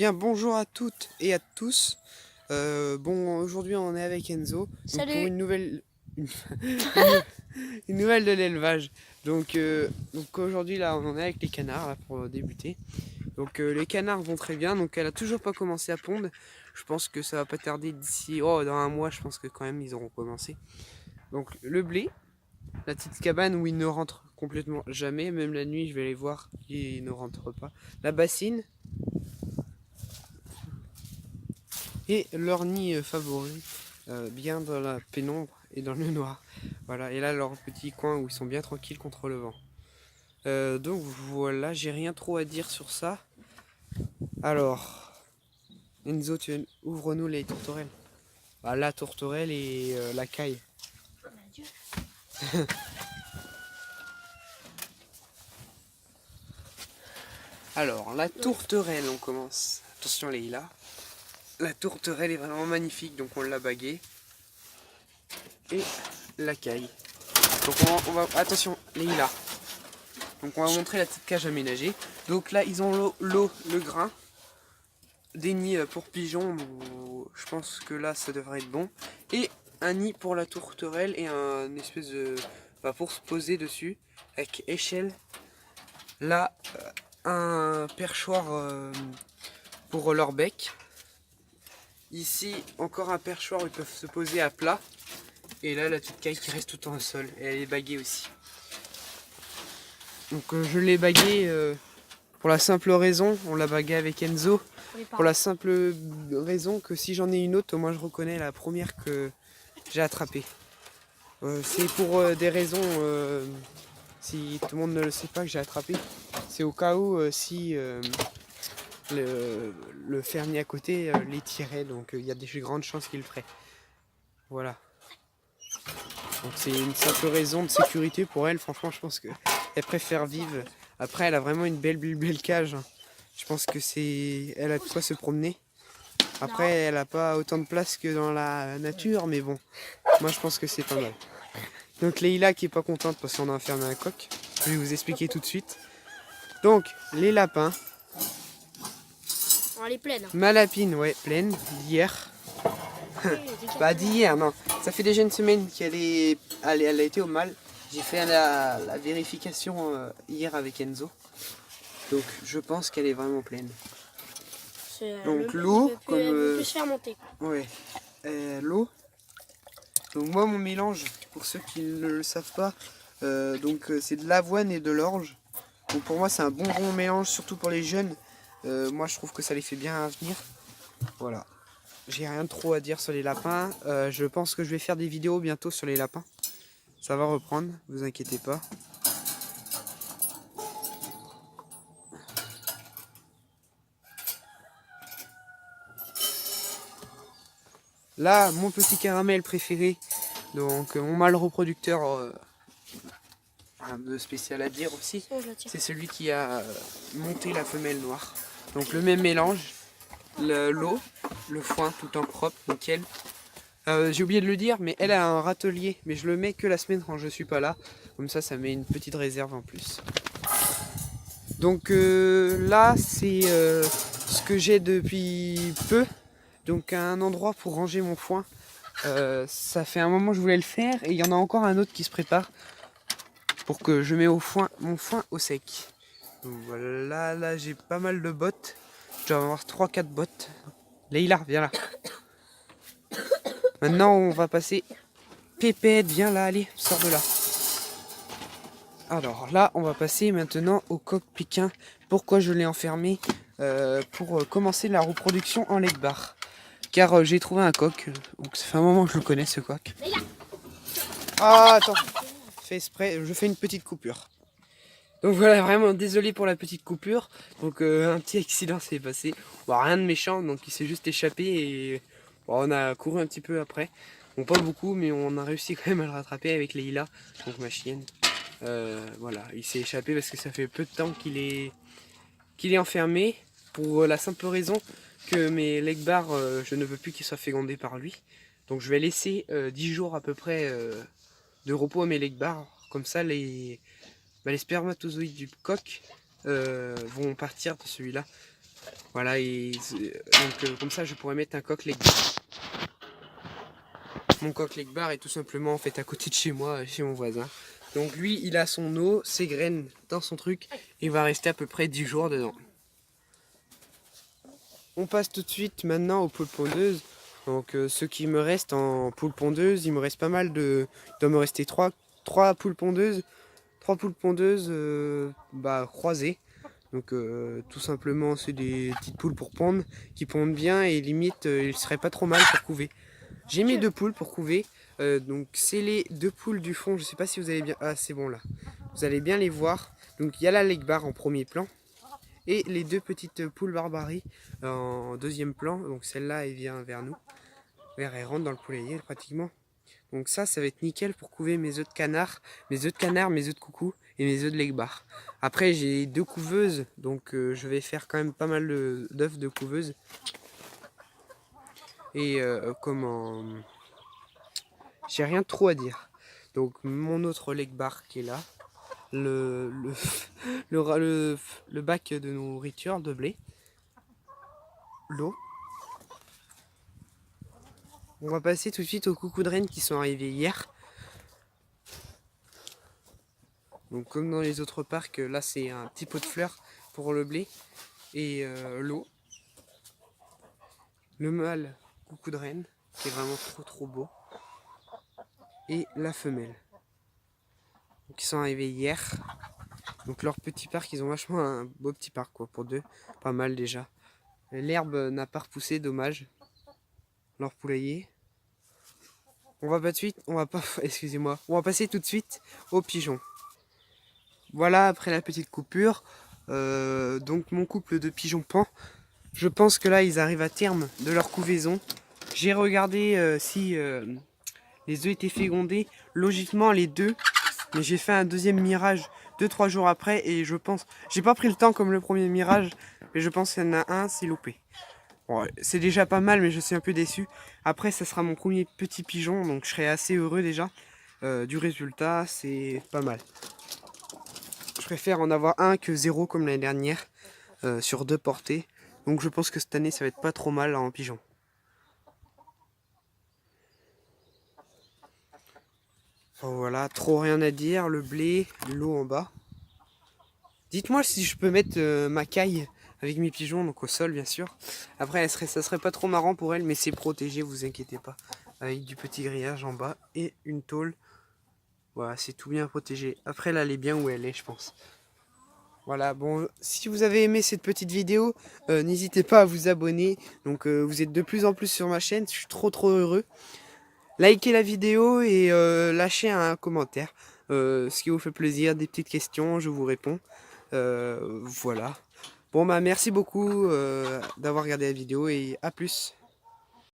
bien, bonjour à toutes et à tous. Bon, aujourd'hui on est avec Enzo donc pour Salut. une nouvelle de l'élevage. Donc aujourd'hui là on en est avec les canards là, pour débuter. Donc les canards vont très bien, donc elle a toujours pas commencé à pondre. Je pense que ça va pas tarder d'ici, dans un mois je pense que quand même ils auront commencé. Donc le blé, la petite cabane où ils ne rentrent complètement jamais, même la nuit je vais les voir, ils ne rentrent pas. La bassine. Et leur nid favori, bien dans la pénombre et dans le noir. Voilà, et là leur petit coin où ils sont bien tranquilles contre le vent. Donc voilà, j'ai rien trop à dire sur ça. Alors, Enzo, ouvre-nous les tourterelles. Bah, la tourterelle et la caille. Oh mon Dieu. Alors, la tourterelle, on commence. Attention, elle est là. La tourterelle est vraiment magnifique, donc on l'a baguée. Et la caille. Donc attention, Leïla. Donc on va montrer la petite cage aménagée. Donc là ils ont l'eau, le grain, des nids pour pigeons, je pense que là ça devrait être bon. Et un nid pour la tourterelle et un espèce de... pour se poser dessus, avec échelle. Là, un perchoir pour leur bec. Ici, encore un perchoir où ils peuvent se poser à plat. Et là, la petite caille qui reste tout en sol. Et elle est baguée aussi. Donc je l'ai baguée pour la simple raison, on l'a baguée avec Enzo, pour la simple raison que si j'en ai une autre, moi je reconnais la première que j'ai attrapée. C'est pour des raisons, si tout le monde ne le sait pas que j'ai attrapé, c'est au cas où si le fermier à côté les tirait, donc il y a des grandes chances qu'il le ferait. Voilà. Donc c'est une simple raison de sécurité pour elle, franchement je pense qu'elle préfère vivre. Après elle a vraiment une belle cage. Je pense que elle a de quoi se promener. Après elle a pas autant de place que dans la nature, mais bon, moi je pense que c'est pas mal. Donc Leïla qui est pas contente parce qu'on a enfermé un coq. Je vais vous expliquer tout de suite. Donc les lapins. Oh, elle est pleine. Ma lapine, ouais, pleine, d'hier. Bah d'hier, non. Ça fait déjà une semaine elle a été au mâle. J'ai fait la vérification hier avec Enzo. Donc je pense qu'elle est vraiment pleine. Donc l'eau, comme... Elle peut plus se faire monter. Ouais. L'eau. Donc moi mon mélange, pour ceux qui ne le savent pas, c'est de l'avoine et de l'orge. Donc pour moi c'est un bon mélange, surtout pour les jeunes. Moi je trouve que ça les fait bien venir. Voilà. J'ai rien de trop à dire sur les lapins. Je pense que je vais faire des vidéos bientôt sur les lapins. Ça va reprendre, vous inquiétez pas. Là, mon petit caramel préféré. Donc mon mâle reproducteur de spécial à dire aussi. C'est celui qui a monté la femelle noire. Donc le même mélange. L'eau, le foin tout en propre, nickel. J'ai oublié de le dire, mais elle a un râtelier, mais je le mets que la semaine quand je suis pas là. Comme ça met une petite réserve en plus. Donc là, c'est ce que j'ai depuis peu. Donc un endroit pour ranger mon foin. Ça fait un moment que je voulais le faire et il y en a encore un autre qui se prépare pour que je mette mon foin au sec. Donc voilà, là j'ai pas mal de bottes. Je dois avoir 3-4 bottes. Leïla, viens là. Maintenant on va passer. Pépette, viens là, allez, sors de là. Alors là, on va passer maintenant au coq pékin. Pourquoi je l'ai enfermé pour commencer la reproduction en leg bar. Car j'ai trouvé un coq. Donc ça fait un moment que je le connais ce coq. Ah attends, fais exprès, je fais une petite coupure. Donc voilà, vraiment désolé pour la petite coupure. Donc un petit accident s'est passé. Bon, rien de méchant, donc il s'est juste échappé et bon, on a couru un petit peu après. Bon, pas beaucoup, mais on a réussi quand même à le rattraper avec Leïla, donc ma chienne. Voilà, il s'est échappé parce que ça fait peu de temps qu'il est enfermé. Pour la simple raison que mes leg bars, je ne veux plus qu'ils soient fécondés par lui. Donc je vais laisser 10 jours à peu près de repos à mes leg bars. Comme ça, les spermatozoïdes du coq vont partir de celui-là. Voilà, et donc comme ça je pourrais mettre un coq leg bar. Mon coq leg bar est tout simplement en fait à côté de chez moi, chez mon voisin. Donc lui, il a son eau, ses graines dans son truc, et il va rester à peu près 10 jours dedans. On passe tout de suite maintenant aux poules pondeuses. Donc ce qui me reste en poules pondeuses, il me reste pas mal de... Il doit me rester 3 poules pondeuses. 3 poules pondeuses croisées. Donc tout simplement c'est des petites poules pour pondre, qui pondent bien et limite ils seraient pas trop mal pour couver. J'ai mis 2 poules pour couver. Donc c'est les 2 poules du fond, je sais pas si vous allez bien... Ah c'est bon là. Vous allez bien les voir. Donc il y a la leg bar en premier plan. Et les 2 petites poules Barbarie en deuxième plan. Donc celle-là, elle vient vers nous. Elle rentre dans le poulailler pratiquement. Donc ça va être nickel pour couver mes œufs de canard, mes œufs de coucou et mes œufs de leg bar. Après, j'ai 2 couveuses, donc je vais faire quand même pas mal d'œufs de couveuses. Et j'ai rien trop à dire. Donc mon autre leg bar qui est là. Le bac de nourriture de blé. L'eau. On va passer tout de suite aux coucous de reine qui sont arrivés hier. Donc comme dans les autres parcs, là c'est un petit pot de fleurs pour le blé et l'eau. Le mâle coucou de reine qui est vraiment trop beau. Et la femelle. Donc ils sont arrivés hier. Donc leur petit parc, ils ont vachement un beau petit parc quoi, pour 2. Pas mal déjà. L'herbe n'a pas repoussé, dommage. Leur poulailler. On va pas de suite, on va pas, excusez-moi, on va passer tout de suite aux pigeons. Voilà, après la petite coupure, donc mon couple de pigeons pans, je pense que là ils arrivent à terme de leur couvaison. J'ai regardé si les œufs étaient fécondés, logiquement les 2, mais j'ai fait un deuxième mirage 2-3 jours après et je pense, j'ai pas pris le temps comme le premier mirage, mais je pense qu'il y en a un, c'est loupé. Bon, c'est déjà pas mal, mais je suis un peu déçu. Après, ça sera mon premier petit pigeon, donc je serai assez heureux déjà du résultat. C'est pas mal. Je préfère en avoir un que 0 comme l'année dernière sur 2 portées. Donc je pense que cette année, ça va être pas trop mal en pigeon. Enfin, voilà, trop rien à dire. Le blé, l'eau en bas. Dites-moi si je peux mettre ma caille avec mes pigeons, donc au sol bien sûr. Après, ça serait pas trop marrant pour elle, mais c'est protégé, vous inquiétez pas. Avec du petit grillage en bas et une tôle. Voilà, c'est tout bien protégé. Après, là, elle est bien où elle est, je pense. Voilà, bon, si vous avez aimé cette petite vidéo, n'hésitez pas à vous abonner. Donc, vous êtes de plus en plus sur ma chaîne, je suis trop heureux. Likez la vidéo et lâchez un commentaire. Ce qui vous fait plaisir, des petites questions, je vous réponds. Voilà. Bon bah merci beaucoup d'avoir regardé la vidéo et à plus.